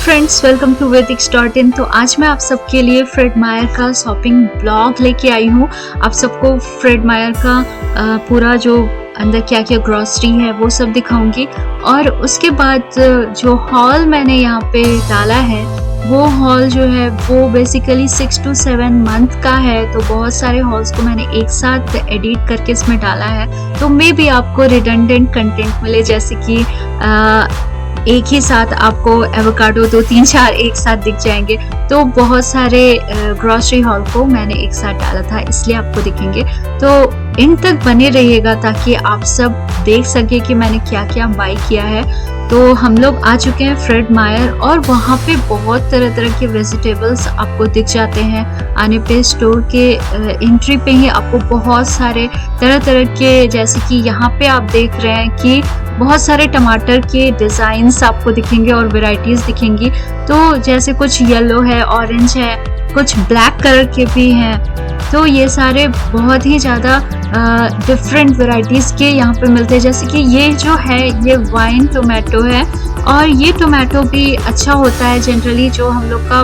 Friends, welcome to वेदिक्स.in। तो आज मैं आप सबके लिए फ्रेड मायर का शॉपिंग ब्लॉग लेके आई हूँ। आप सबको फ्रेड मायर का पूरा जो अंदर क्या क्या ग्रॉसरी है वो सब दिखाऊंगी, और उसके बाद जो हॉल मैंने यहाँ पे डाला है वो हॉल जो है वो बेसिकली 6 to 7 मंथ का है। तो बहुत सारे हॉल्स को मैंने एक साथ एडिट करके इसमें डाला है, तो मे भी आपको रिडंडेंट कंटेंट मिले, जैसे कि एक ही साथ आपको एवोकाडो 2, 3, 4 एक साथ दिख जाएंगे। तो बहुत सारे ग्रॉसरी हॉल को मैंने एक साथ डाला था, इसलिए आपको दिखेंगे। तो इन तक बने रहिएगा ताकि आप सब देख सके कि मैंने क्या क्या बाई किया है। तो हम लोग आ चुके हैं फ्रेड मायर, और वहाँ पे बहुत तरह तरह के वेजिटेबल्स आपको दिख जाते हैं। आने पे स्टोर के एंट्री पे ही आपको बहुत सारे तरह तरह के, जैसे कि यहाँ पे आप देख रहे हैं कि बहुत सारे टमाटर के डिज़ाइंस आपको दिखेंगे और वैरायटीज़ दिखेंगी। तो जैसे कुछ येलो है, ऑरेंज है, कुछ ब्लैक कलर के भी हैं। तो ये सारे बहुत ही ज़्यादा डिफरेंट वैरायटीज़ के यहाँ पे मिलते हैं। जैसे कि ये जो है ये वाइन टोमेटो है, और ये टोमेटो भी अच्छा होता है। जनरली जो हम लोग का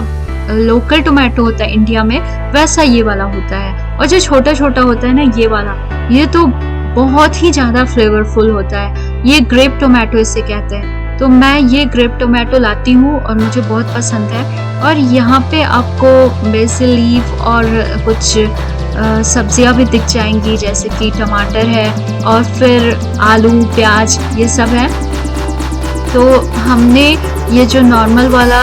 लोकल टोमेटो होता है इंडिया में, वैसा ये वाला होता है। और जो छोटा छोटा होता है ना, ये वाला, ये तो बहुत ही ज़्यादा फ्लेवरफुल होता है। ये ग्रेप टोमेटो इसे कहते हैं। तो मैं ये ग्रेप टोमेटो लाती हूँ और मुझे बहुत पसंद है। और यहाँ पे आपको बेसिल लीफ और कुछ सब्जियां भी दिख जाएंगी, जैसे कि टमाटर है और फिर आलू, प्याज, ये सब है। तो हमने ये जो नॉर्मल वाला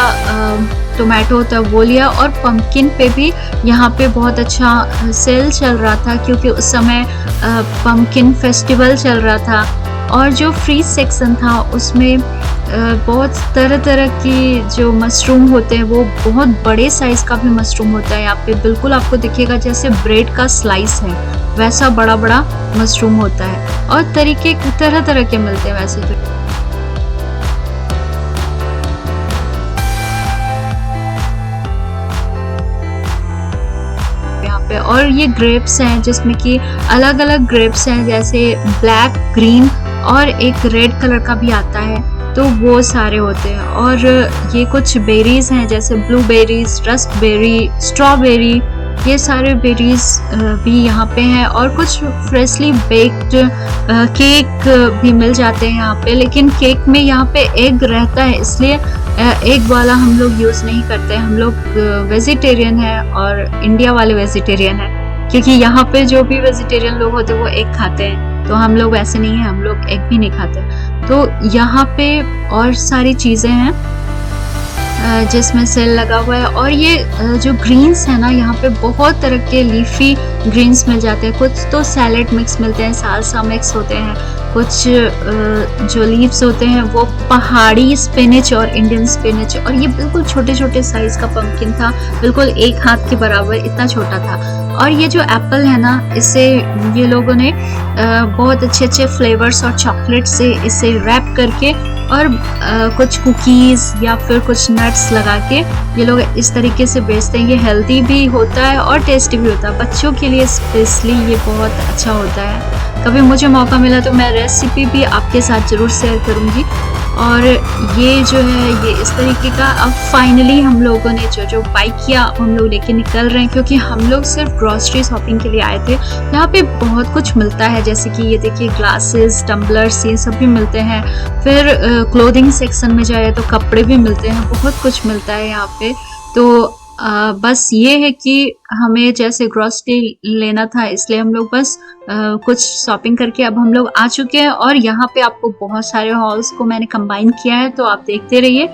टोमेटो होता है वो लिया, और पंपकिन पे भी यहाँ पे बहुत अच्छा सेल चल रहा था, क्योंकि उस समय पंपकिन फेस्टिवल चल रहा था। और जो फ्रीज सेक्शन था उसमें बहुत तरह तरह की जो मशरूम होते हैं, वो बहुत बड़े साइज़ का भी मशरूम होता है। यहाँ पे बिल्कुल आपको दिखेगा जैसे ब्रेड का स्लाइस है, वैसा बड़ा बड़ा मशरूम होता है। और तरीके तरह तरह के मिलते हैं वैसे तो। और ये ग्रेप्स हैं, जिसमें कि अलग अलग ग्रेप्स हैं, जैसे ब्लैक, ग्रीन और एक रेड कलर का भी आता है। तो वो सारे होते हैं। और ये कुछ बेरीज हैं, जैसे ब्लूबेरीज, रस्पबेरी, स्ट्रॉबेरी, ये सारे बेरीज भी यहाँ पे हैं। और कुछ फ्रेशली बेक्ड केक भी मिल जाते हैं यहाँ पे, लेकिन केक में यहाँ पे एग रहता है, इसलिए एग वाला हम लोग यूज़ नहीं करते। हम लोग वेजिटेरियन है, और इंडिया वाले वेजिटेरियन है, क्योंकि यहाँ पे जो भी वेजिटेरियन लोग होते हैं वो एग खाते हैं। तो हम लोग ऐसे नहीं हैं, हम लोग एग भी नहीं खाते। तो यहाँ पे और सारी चीज़ें हैं जिसमें सेल लगा हुआ है। और ये जो ग्रीन्स है ना, यहाँ पे बहुत तरह के लीफी ग्रीन्स मिल जाते हैं। कुछ तो सैलेड मिक्स मिलते हैं, सालसा मिक्स होते हैं, कुछ जो लीव्स होते हैं वो पहाड़ी स्पिनच और इंडियन स्पिनच। और ये बिल्कुल छोटे छोटे साइज का पंपकिन था, बिल्कुल एक हाथ के बराबर, इतना छोटा था। और ये जो एप्पल है ना, इसे ये लोगों ने बहुत अच्छे अच्छे फ्लेवर्स और चॉकलेट से इसे रैप करके और कुछ कुकीज़ या फिर कुछ नट्स लगा के ये लोग इस तरीके से बेचते हैं। ये हेल्दी भी होता है और टेस्टी भी होता है। बच्चों के लिए स्पेशली ये बहुत अच्छा होता है। कभी मुझे मौका मिला तो मैं रेसिपी भी आपके साथ ज़रूर शेयर करूँगी। और ये जो है ये इस तरीके का। अब फाइनली हम लोगों ने जो जो बाई किया हम लोग लेके निकल रहे हैं, क्योंकि हम लोग सिर्फ ग्रॉसरी शॉपिंग के लिए आए थे। यहाँ पे बहुत कुछ मिलता है, जैसे कि ये देखिए ग्लासेस, टम्बलर्स, ये सब भी मिलते हैं। फिर क्लोथिंग सेक्शन में जाए तो कपड़े भी मिलते हैं, बहुत कुछ मिलता है यहाँ पे। तो बस ये है कि हमें जैसे ग्रॉसरी लेना था, इसलिए हम लोग बस कुछ शॉपिंग करके अब हम लोग आ चुके हैं। और यहाँ पे आपको बहुत सारे हॉल्स को मैंने कंबाइन किया है, तो आप देखते रहिए।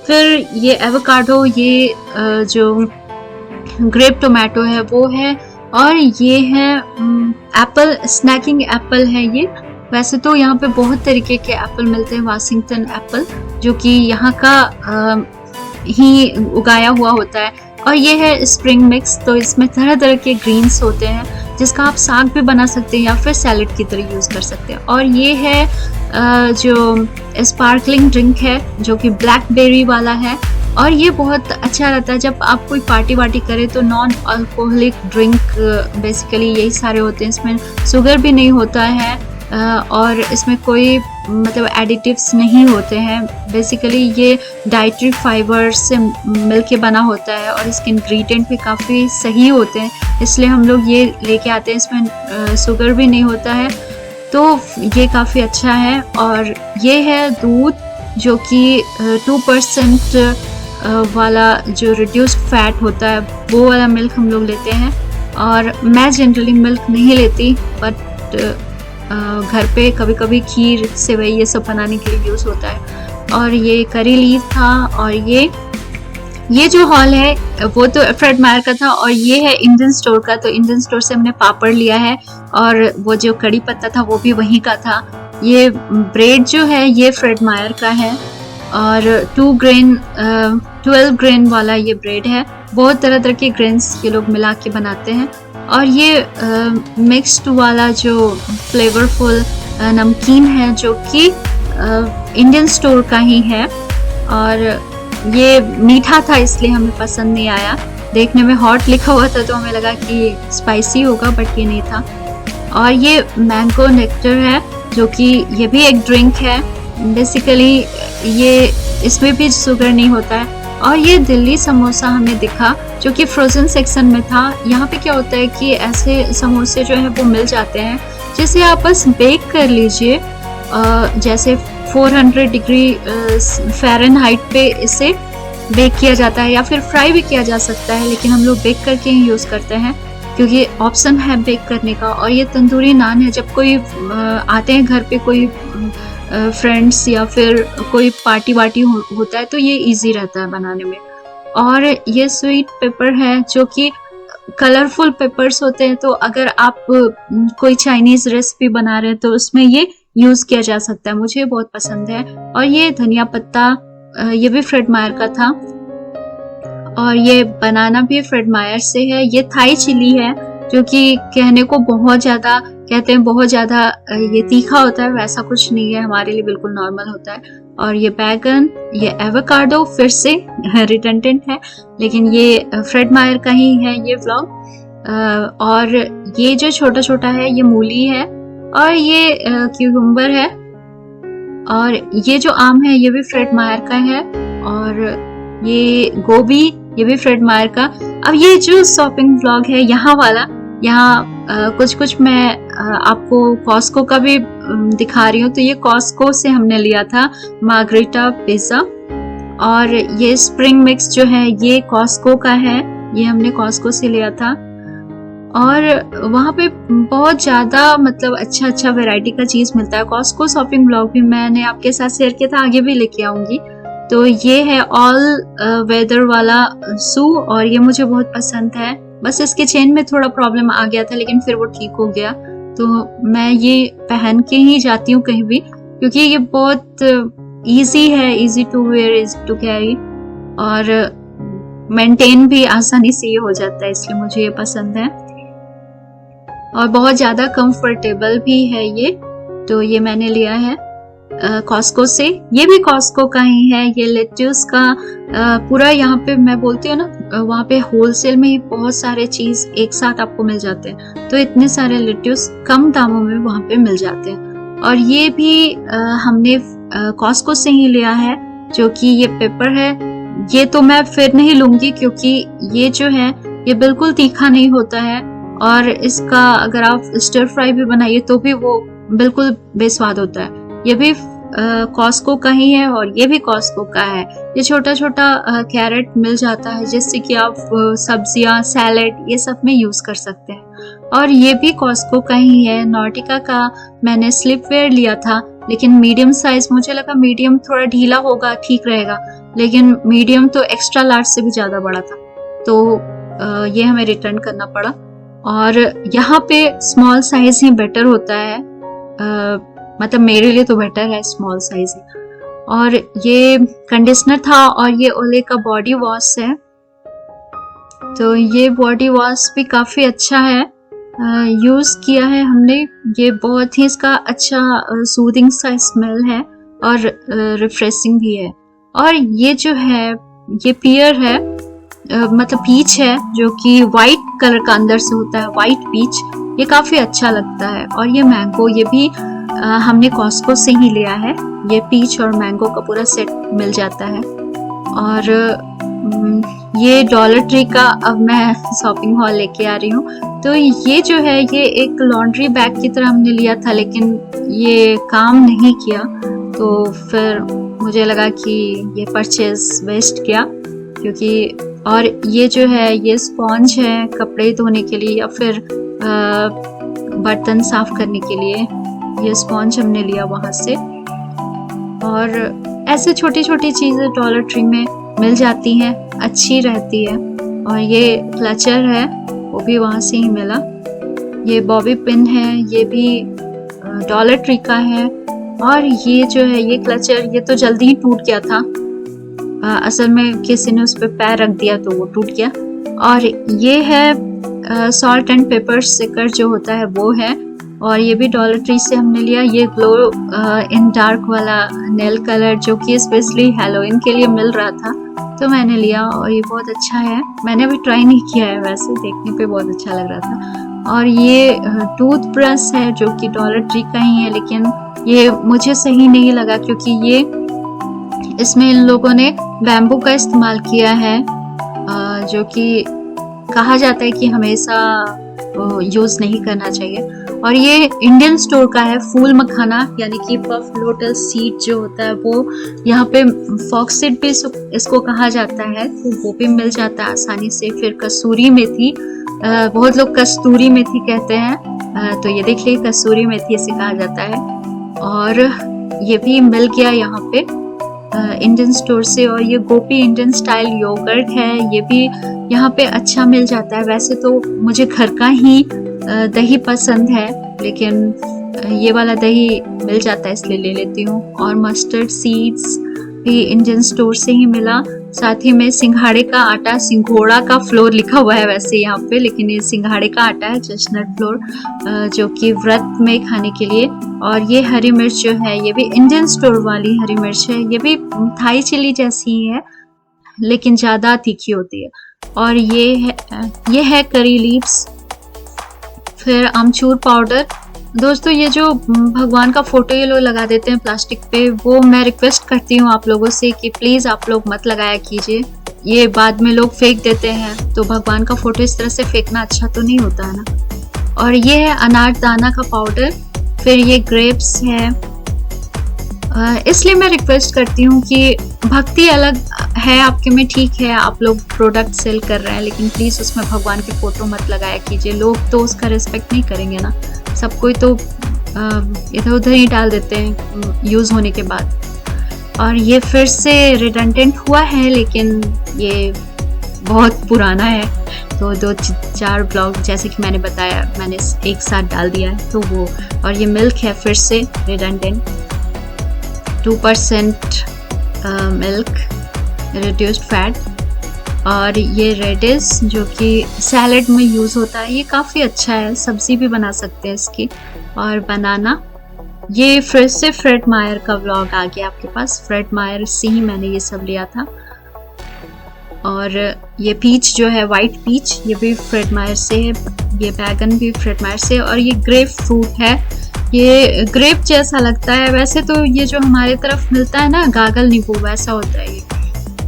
फिर ये एवोकाडो, ये जो ग्रेप टोमेटो है वो है, और ये है एप्पल, स्नैकिंग एप्पल है ये। वैसे तो यहाँ पे बहुत तरीके के एप्पल मिलते हैं, वाशिंगटन एप्पल, जो कि यहाँ का ही उगाया हुआ होता है। और ये है स्प्रिंग मिक्स, तो इसमें तरह तरह के ग्रीन्स होते हैं, जिसका आप साग भी बना सकते हैं या फिर सैलेड की तरह यूज़ कर सकते हैं। और ये है जो स्पार्कलिंग ड्रिंक है, जो कि ब्लैकबेरी वाला है। और ये बहुत अच्छा रहता है जब आप कोई पार्टी वार्टी करें, तो नॉन अल्कोहलिक ड्रिंक बेसिकली यही सारे होते हैं। इसमें शुगर भी नहीं होता है, और इसमें कोई मतलब एडिटिव्स नहीं होते हैं। बेसिकली ये डाइटरी फाइबर से मिल के बना होता है और इसके इंग्रेडिएंट भी काफ़ी सही होते हैं, इसलिए हम लोग ये लेके आते हैं। इसमें शुगर भी नहीं होता है, तो ये काफ़ी अच्छा है। और ये है दूध जो कि 2% वाला जो रिड्यूस्ड फैट होता है वो वाला मिल्क हम लोग लेते हैं। और मैं जनरली मिल्क नहीं लेती, बट घर पे कभी कभी खीर सेवई ये सब बनाने के लिए यूज़ होता है। और ये करी लीफ था। और ये जो हॉल है वो तो फ्रेड मायर का था, और ये है इंडियन स्टोर का। तो इंडियन स्टोर से हमने पापड़ लिया है, और वो जो कड़ी पत्ता था वो भी वहीं का था। ये ब्रेड जो है ये फ्रेड मायर का है, और 12 ग्रेन वाला ये ब्रेड है। बहुत तरह तरह के ग्रेन्स ये लोग मिला के बनाते हैं। और ये मिक्स्ड वाला जो फ्लेवरफुल नमकीन है जो कि इंडियन स्टोर का ही है, और ये मीठा था इसलिए हमें पसंद नहीं आया। देखने में हॉट लिखा हुआ था तो हमें लगा कि स्पाइसी होगा, बट ये नहीं था। और ये मैंगो नेक्टर है जो कि ये भी एक ड्रिंक है। बेसिकली ये इसमें भी शुगर नहीं होता है। और ये दिल्ली समोसा हमें दिखा जो कि फ्रोज़न सेक्शन में था। यहाँ पे क्या होता है कि ऐसे समोसे जो है वो मिल जाते हैं जिसे आप बस बेक कर लीजिए, जैसे 400 डिग्री फ़ारेनहाइट पे इसे बेक किया जाता है, या फिर फ्राई भी किया जा सकता है, लेकिन हम लोग बेक करके ही यूज़ करते हैं क्योंकि ऑप्शन है बेक करने का। और ये तंदूरी नान है। जब कोई आते हैं घर पे, कोई फ्रेंड्स या फिर कोई पार्टी वार्टी होता है तो ये इजी रहता है बनाने में। और ये स्वीट पेपर है जो कि कलरफुल पेपर्स होते हैं, तो अगर आप कोई चाइनीज़ रेसिपी बना रहे हैं तो उसमें ये यूज़ किया जा सकता है। मुझे बहुत पसंद है। और ये धनिया पत्ता, ये भी फ्रेड मायर का था। और ये बनाना भी फ्रेड मायर से है। ये थाई चिली है जो कि कहने को बहुत ज़्यादा कहते हैं, बहुत ज़्यादा ये तीखा होता है, वैसा कुछ नहीं है, हमारे लिए बिल्कुल नॉर्मल होता है। और ये बैगन, ये एवोकाडो फिर से रिडंडेंट है, लेकिन ये फ्रेड मायर का ही है ये व्लॉग। और ये जो छोटा छोटा है ये मूली है, और ये क्यूकम्बर है। और ये जो आम है ये भी फ्रेड मायर का है। और ये गोभी, ये भी फ्रेड मायर का। अब ये जो शॉपिंग व्लॉग है यहाँ वाला, यहाँ कुछ मैं आपको कॉस्को का भी दिखा रही हूँ। तो ये कॉस्को से हमने लिया था मार्गरीटा पिज़्ज़ा। और ये स्प्रिंग मिक्स जो है ये कॉस्को का है, ये हमने कॉस्को से लिया था। और वहाँ पे बहुत ज़्यादा मतलब अच्छा वैरायटी का चीज़ मिलता है। कॉस्को शॉपिंग व्लॉग भी मैंने आपके साथ शेयर किया था, आगे भी लेके आऊँगी। तो ये है ऑल वेदर वाला शू, और ये मुझे बहुत पसंद है। बस इसके चेन में थोड़ा प्रॉब्लम आ गया था, लेकिन फिर वो ठीक हो गया। तो मैं ये पहन के ही जाती हूँ कहीं भी, क्योंकि ये बहुत इजी है, easy to wear, easy to carry, और मेंटेन भी आसानी से ये हो जाता है, इसलिए मुझे ये पसंद है। और बहुत ज़्यादा कंफर्टेबल भी है ये। तो ये मैंने लिया है कॉस्को से। ये भी कॉस्को का ही है। ये लेट्यूस का पूरा, यहाँ पे मैं बोलती हूँ ना, वहाँ पे होलसेल में ही बहुत सारे चीज एक साथ आपको मिल जाते हैं। तो इतने सारे लेट्यूस कम दामों में वहाँ पे मिल जाते हैं। और ये भी हमने कॉस्को से ही लिया है, जो कि ये पेपर है। ये तो मैं फिर नहीं लूंगी क्योंकि ये जो है ये बिल्कुल तीखा नहीं होता है, और इसका अगर आप स्टर फ्राई भी बनाइए तो भी वो बिल्कुल बेस्वाद होता है। ये भी कॉस्को का ही है, और ये भी कॉस्को का है। ये छोटा छोटा कैरेट मिल जाता है जिससे कि आप सब्जियां, सैलेड ये सब में यूज कर सकते हैं। और ये भी कॉस्को का ही है। नॉर्टिका का मैंने स्लीपवेयर लिया था, लेकिन मीडियम साइज, मुझे लगा मीडियम थोड़ा ढीला होगा, ठीक रहेगा, लेकिन मीडियम तो एक्स्ट्रा लार्ज से भी ज्यादा बड़ा था, तो ये हमें रिटर्न करना पड़ा। और यहाँ पे स्मॉल साइज ही बेटर होता है, मतलब मेरे लिए तो बेटर है स्मॉल साइज ही। और ये कंडीशनर था, और ये ओले का बॉडी वॉश है। तो ये बॉडी वॉश भी काफी अच्छा है, यूज किया है हमने। ये बहुत ही इसका अच्छा सूदिंग सा स्मेल है, और रिफ्रेशिंग भी है। और ये जो है ये पियर है, मतलब पीच है, जो कि वाइट कलर का अंदर से होता है, वाइट पीच। ये काफी अच्छा लगता है। और ये मैंगो, ये भी हमने कॉस्को से ही लिया है। ये पीच और मैंगो का पूरा सेट मिल जाता है। और ये डॉलर ट्री का अब मैं शॉपिंग हॉल लेके आ रही हूँ। तो ये जो है ये एक लॉन्ड्री बैग की तरह हमने लिया था, लेकिन ये काम नहीं किया, तो फिर मुझे लगा कि ये परचेज वेस्ट गया। क्योंकि और ये जो है ये स्पॉन्ज है कपड़े धोने के लिए या फिर बर्तन साफ करने के लिए। ये स्पॉन्ज हमने लिया वहाँ से। और ऐसे छोटी छोटी चीज़ें डॉलर ट्री में मिल जाती हैं, अच्छी रहती है। और ये क्लचर है वो भी वहाँ से ही मिला। ये बॉबी पिन है, ये भी डॉलर ट्री का है। और ये जो है ये क्लचर ये तो जल्दी ही टूट गया था। असल में किसी ने उस पर पैर रख दिया तो वो टूट गया। और ये है सॉल्ट एंड पेपर स्टिकर जो होता है वो है। और ये भी डॉलर ट्री से हमने लिया। ये ग्लो इन डार्क वाला नेल कलर जो कि स्पेशली हैलोवीन के लिए मिल रहा था, तो मैंने लिया। और ये बहुत अच्छा है, मैंने अभी ट्राई नहीं किया है, वैसे देखने पे बहुत अच्छा लग रहा था। और ये टूथ ब्रश है जो कि डॉलर ट्री का ही है, लेकिन ये मुझे सही नहीं लगा क्योंकि ये इसमें इन लोगों ने बैम्बू का इस्तेमाल किया है, जो कि कहा जाता है कि हमेशा यूज नहीं करना चाहिए। और ये इंडियन स्टोर का है, फूल मखाना यानी कि पफ लोटस सीड जो होता है वो, यहाँ पे फॉक्स सीड भी इसको कहा जाता है, तो वो भी मिल जाता है आसानी से। फिर कसूरी मेथी, बहुत लोग कस्तूरी मेथी कहते हैं, तो ये देखिए कसूरी मेथी इसे कहा जाता है। और ये भी मिल गया यहाँ पे इंडियन स्टोर से। और ये गोपी इंडियन स्टाइल योगर्ट है, ये भी यहाँ पे अच्छा मिल जाता है। वैसे तो मुझे घर का ही दही पसंद है, लेकिन ये वाला दही मिल जाता है इसलिए ले लेती हूँ। और मस्टर्ड सीड्स भी इंडियन स्टोर से ही मिला। साथ ही में सिंघाड़े का आटा, सिंघोड़ा का फ्लोर लिखा हुआ है वैसे यहाँ पे, लेकिन ये सिंघाड़े का आटा है, चेस्टनट फ्लोर, जो कि व्रत में खाने के लिए। और ये हरी मिर्च जो है ये भी इंडियन स्टोर वाली हरी मिर्च है, ये भी थाई चिली जैसी ही है लेकिन ज़्यादा तीखी होती है। और ये है करी लीव्स। फिर आमचूर पाउडर। दोस्तों ये जो भगवान का फोटो ये लोग लगा देते हैं प्लास्टिक पे, वो मैं रिक्वेस्ट करती हूँ आप लोगों से कि प्लीज़ आप लोग मत लगाया कीजिए, ये बाद में लोग फेंक देते हैं, तो भगवान का फोटो इस तरह से फेंकना अच्छा तो नहीं होता है ना। और ये है अनारदाना का पाउडर। फिर ये ग्रेप्स है। इसलिए मैं रिक्वेस्ट करती हूँ कि भक्ति अलग है आपके में, ठीक है आप लोग प्रोडक्ट सेल कर रहे हैं, लेकिन प्लीज़ उसमें भगवान के फोटो मत लगाया कीजिए। लोग तो उसका रिस्पेक्ट नहीं करेंगे ना, सब कोई तो इधर उधर ही डाल देते हैं यूज़ होने के बाद। और ये फिर से रिडंडेंट हुआ है, लेकिन ये बहुत पुराना है, तो 2-4 ब्लॉग जैसे कि मैंने बताया मैंने एक साथ डाल दिया है, तो वो। और ये मिल्क है फिर से रिडंडेंट, 2% मिल्क, रिड्यूस्ड फैट। और ये रेडिश जो कि सैलेड में यूज़ होता है, ये काफ़ी अच्छा है, सब्जी भी बना सकते हैं इसकी। और बनाना, ये फिर से फ्रेड मायर का व्लॉग आ गया आपके पास, फ्रेड मायर से ही मैंने ये सब लिया था। और ये पीच जो है वाइट पीच, ये भी फ्रेड मायर से है, ये बैगन भी फ्रेड मायर से। और ये ग्रेप फ्रूट है, ये ग्रेप जैसा लगता है, वैसे तो ये जो हमारे तरफ मिलता है ना गागल नींबू वैसा होता है ये।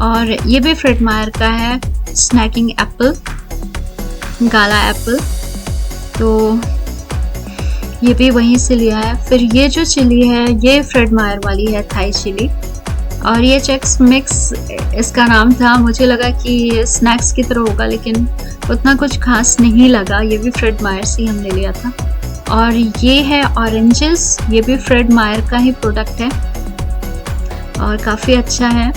और ये भी फ्रेड मायर का है, स्नैकिंग एप्पल, गाला एप्पल, तो ये भी वहीं से लिया है। फिर ये जो चिली है ये फ्रेड मायर वाली है, थाई चिली। और ये चेक्स मिक्स इसका नाम था, मुझे लगा कि ये स्नैक्स की तरह होगा, लेकिन उतना कुछ खास नहीं लगा, ये भी फ्रेड मायर से ही हमने लिया था। और ये है ऑरेंजेस, ये भी फ्रेड मायर का ही प्रोडक्ट है और काफ़ी अच्छा है।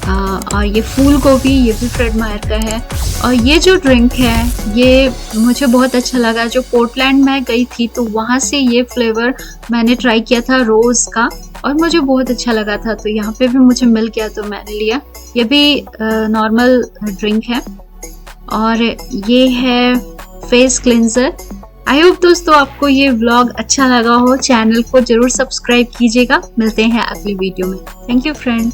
और ये फूल गोभी, ये भी फ्रेड मायर का है। और ये जो ड्रिंक है ये मुझे बहुत अच्छा लगा, जो पोर्टलैंड में गई थी तो वहाँ से ये फ्लेवर मैंने ट्राई किया था रोज़ का, और मुझे बहुत अच्छा लगा था, तो यहाँ पे भी मुझे मिल गया तो मैंने लिया। ये भी नॉर्मल ड्रिंक है। और ये है फेस क्लिनजर। आई होप दोस्तों आपको ये व्लॉग अच्छा लगा हो, चैनल को जरूर सब्सक्राइब कीजिएगा। मिलते हैं अगली वीडियो में। Thank you friend.